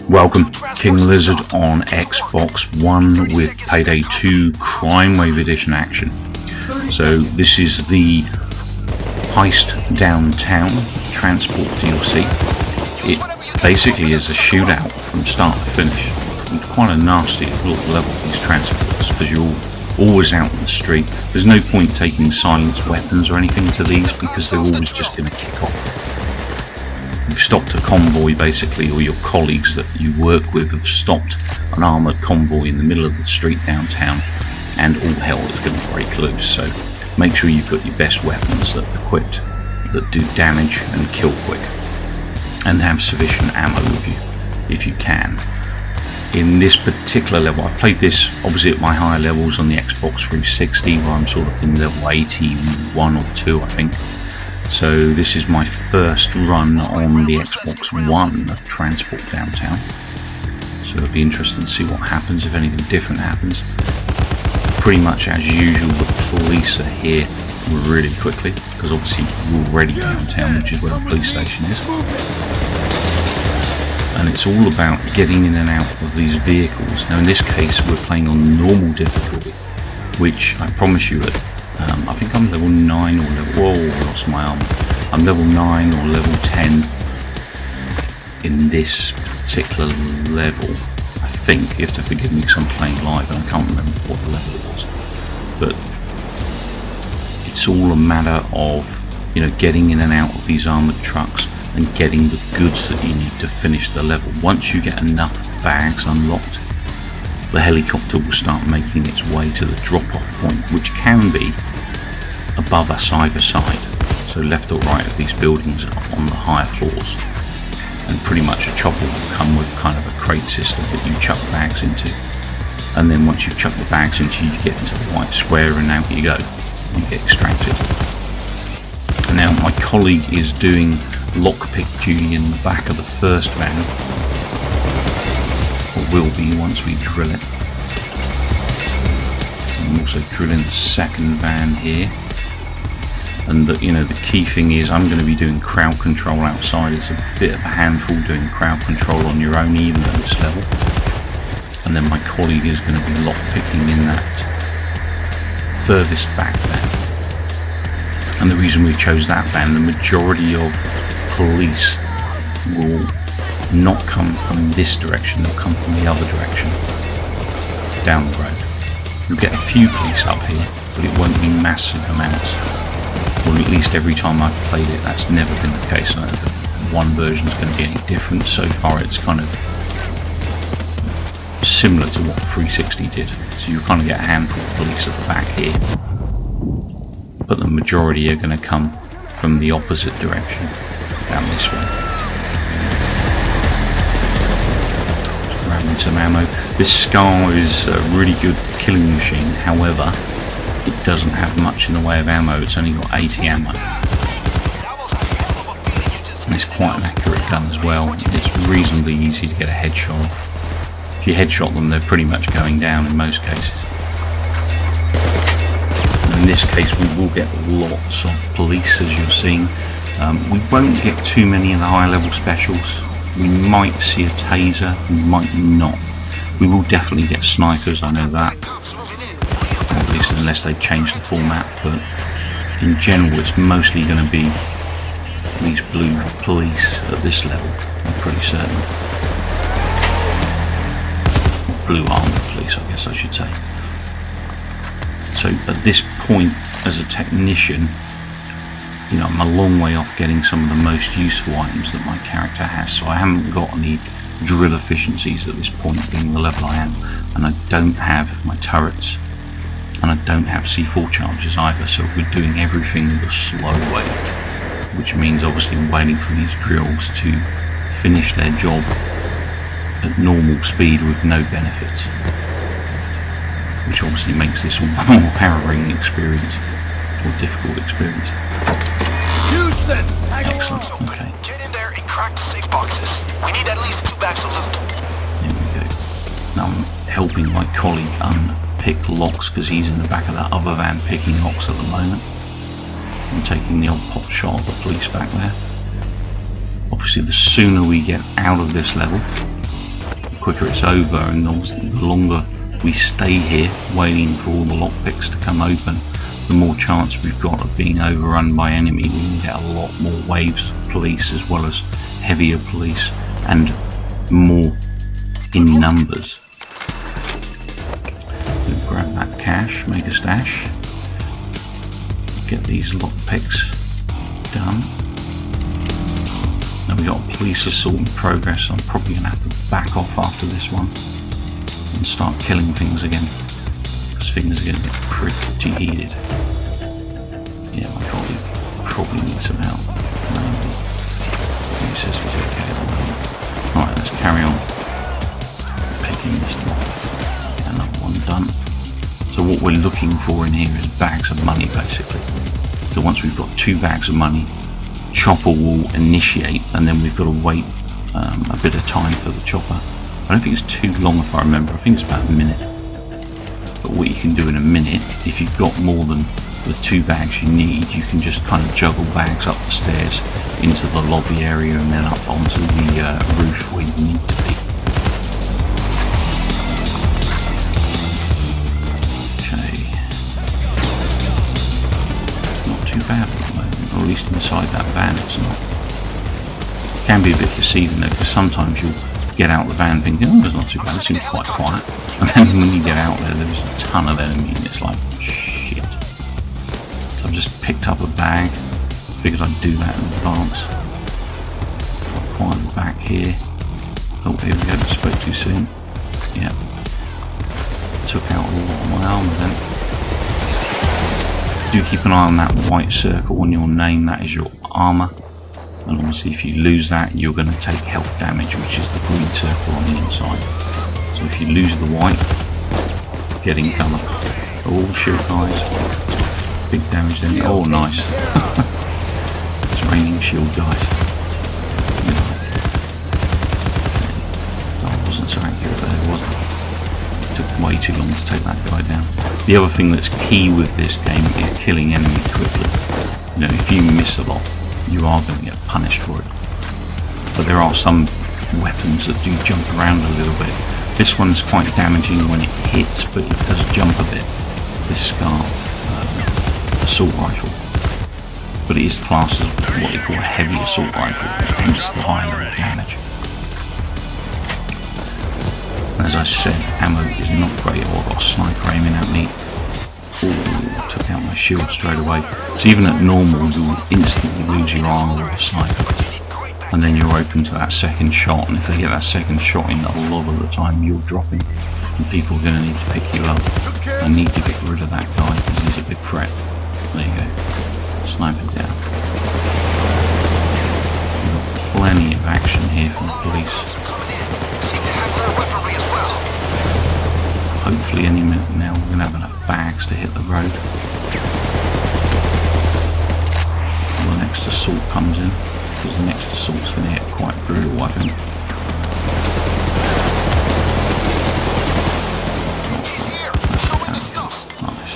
Welcome, King Lizzard on Xbox One with Payday 2 Crime Wave Edition action. So this is the heist downtown transport DLC. It basically is a shootout from start to finish. It's quite a nasty little level, these transports, because you're always out in the street. There's no point taking silenced weapons or anything to these because they're always just going to kick off. You've stopped a convoy basically, or your colleagues that you work with have stopped an armoured convoy in the middle of the street downtown, and all hell is going to break loose. So make sure you've got your best weapons that are equipped, that do damage and kill quick, and have sufficient ammo with you if you can. In this particular level, I played this obviously at my higher levels on the Xbox 360, where I'm sort of in level 81 or 2 I think. So this is my first run on the Xbox One of Transport Downtown. So it'll be interesting to see what happens, if anything different happens. Pretty much as usual, the police are here really quickly, because obviously we're already downtown, which is where the police station is. And it's all about getting in and out of these vehicles. Now in this case we're playing on normal difficulty, which I promise you at I think I'm level 9 or level... Whoa, I lost my arm. I'm level 9 or level 10 in this particular level. I think, you have to forgive me because I'm playing live and I can't remember what the level it was. But it's all a matter of, you know, getting in and out of these armoured trucks and getting the goods that you need to finish the level. Once you get enough bags unlocked, the helicopter will start making its way to the drop-off point, which can be above us either side, so left or right of these buildings on the higher floors. And pretty much a chopper will come with kind of a crate system that you chuck bags into, and then once you've chucked the bags into, you get into the white square and out you go, you get extracted. Now my colleague is doing lockpick duty in the back of the first van, will be once we drill it. I'm also drilling the second van here, and you know, the key thing is I'm going to be doing crowd control outside. It's a bit of a handful doing crowd control on your own, even at this level. And then my colleague is going to be lockpicking in that furthest back van. And the reason we chose that van, the majority of police will not come from this direction, they'll come from the other direction, down the road. You'll get a few police up here, but it won't be massive amounts. Well, at least every time I've played it, that's never been the case. I don't think one version is going to be any different. So far it's kind of similar to what 360 did. So you kind of get a handful of police at the back here, but the majority are going to come from the opposite direction, down this way. Some ammo. This Scar is a really good killing machine, however it doesn't have much in the way of ammo. It's only got 80 ammo, and it's quite an accurate gun as well. It's reasonably easy to get a headshot off. If you headshot them, they're pretty much going down in most cases. In this case we will get lots of police, as you're seeing. We won't get too many of the high level specials. We might see a taser, we might not. We will definitely get snipers, I know that. At least unless they change the format, but in general it's mostly going to be these blue police at this level, I'm pretty certain. Blue armoured police, I guess I should say. So at this point, as a technician, you know, I'm a long way off getting some of the most useful items that my character has, so I haven't got any drill efficiencies at this point, being the level I am, and I don't have my turrets, and I don't have C4 charges either, so we're doing everything the slow way, which means obviously waiting for these drills to finish their job at normal speed with no benefits, which obviously makes this a more harrowing experience, or difficult experience. Excellent, okay. Get in there and crack the safe boxes. We need at least 2 bags of loot. There we go. Now I'm helping my colleague unpick locks because he's in the back of that other van picking locks at the moment. I'm taking the odd pot shot of the police back there. Obviously the sooner we get out of this level, the quicker it's over, and obviously the longer we stay here waiting for all the lockpicks to come open, the more chance we've got of being overrun by enemies. We can get a lot more waves of police as well as heavier police and more in numbers. We'll grab that cash, make a stash, get these lockpicks done. Now we've got a police assault in progress, so I'm probably going to have to back off after this one and start killing things again, because things are going to get pretty heated. Yeah, my colleague probably needs some help. Maybe. He says he's okay at the moment. Alright, let's carry on picking this up. Another one done. So what we're looking for in here is bags of money, basically. So once we've got 2 bags of money, chopper will initiate, and then we've got to wait a bit of time for the chopper. I don't think it's too long if I remember. I think it's about a minute. But what you can do in a minute, if you've got more than the 2 bags you need, you can just kind of juggle bags up the stairs into the lobby area and then up onto the roof where you need to be. Okay. Not too bad at the moment, or at least inside that van it's not. It can be a bit deceiving though, because sometimes you'll get out the van thinking, oh, it's not too bad, it seems quite quiet. And then when you get out there, there's a ton of enemy and it's like, shit. So I've just picked up a bag, figured I'd do that in advance. Got quiet back here. Oh, here we go, spoke too soon. Yeah. Took out a lot of my armour then. Do keep an eye on that white circle on your name, that is your armour. And obviously if you lose that, you're going to take health damage, which is the green circle on the inside. So if you lose the white, getting cover. Oh shoot guys. Big damage then. Oh nice. It's raining shield guys. That wasn't so accurate there, was it? It took way too long to take that guy down. The other thing that's key with this game is killing enemies quickly. You know, if you miss a lot, you are going to get punished for it. But there are some weapons that do jump around a little bit. This one's quite damaging when it hits, but it does jump a bit. This Scar assault rifle. But it is classed as what they call a heavy assault rifle, hence the high level damage. As I said, ammo is not great. Oh, I've got a sniper aiming at me. Oh, took out my shield straight away. So even at normal, you'll instantly lose your armor with a sniper. And then you're open to that second shot, and if they get that second shot in, a lot of the time you're dropping, and people are going to need to pick you up. I need to get rid of that guy, because he's a big threat. There you go. Sniper down. We've got plenty of action here from the police. Hopefully any minute now we're going to have enough bags to hit the road. Well, the next assault comes in, because the next assault's going to hit quite brutal, I think. Nice.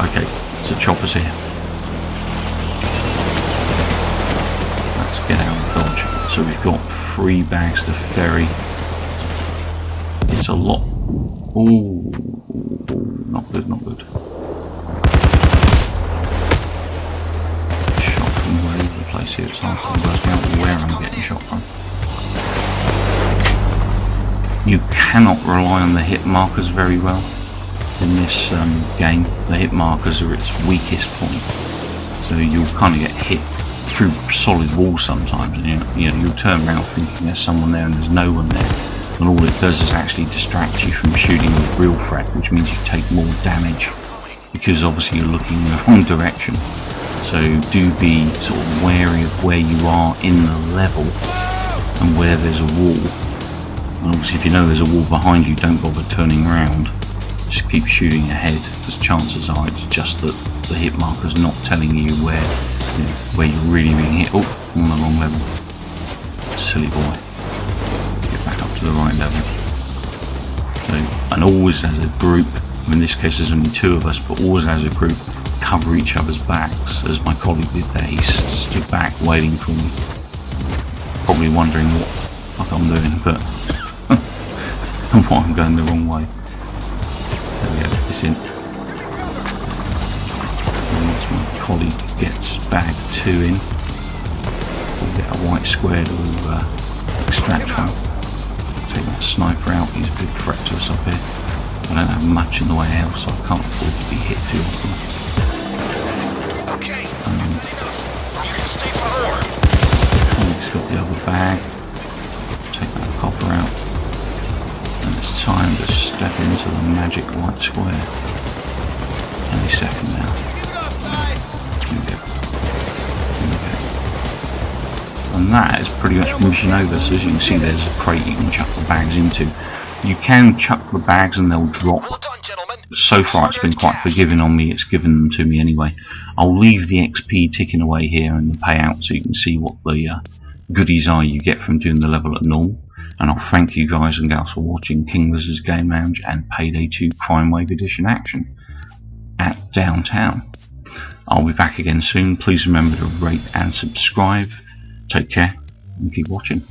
Okay, so chopper's here. Let's get out of dodge. So we've got 3 bags to ferry. It's a lot. Ooh, not good, not good. Shot from all over the place here. It's hard to work out where I'm getting shot from. You cannot rely on the hit markers very well in this game. The hit markers are its weakest point. So you'll kind of get hit through solid walls sometimes, and you know, you'll turn around thinking there's someone there and there's no one there. And all it does is actually distract you from shooting with real threat, which means you take more damage, because obviously you're looking in the wrong direction. So do be sort of wary of where you are in the level and where there's a wall. And obviously if you know there's a wall behind you, don't bother turning around. Just keep shooting ahead, because chances are it's just that the hit marker's not telling you where you're really being hit. Oh, on the wrong level. Silly boy. The right level. So, and always as a group, in this case there's only 2 of us, but always as a group, cover each other's backs. As my colleague did there, he stood back waiting for me Probably wondering what the fuck I'm doing, but I'm going the wrong way. There we go, this in. And once my colleague gets bag 2 in, we'll get a white square to extract from. Take that sniper out, he's a big threat to us up here. I don't have much in the way else, so I can't afford to be hit too often. Okay, you can stay for more. Colleague's got the other bag. Take that copper out. And it's time to step into the magic white square. Any second now. Here we go. And that is pretty much mission over. So as you can see, there's a crate you can chuck the bags into. You can chuck the bags and they'll drop. Well done, gentlemen. So far it's been quite forgiving on me, it's given them to me anyway. I'll leave the XP ticking away here and the payout so you can see what the goodies are you get from doing the level at normal. And I'll thank you guys and gals for watching King Lizzard's Game Lounge and Payday 2 Crime Wave Edition action at Downtown. I'll be back again soon. Please remember to rate and subscribe. Take care and keep watching.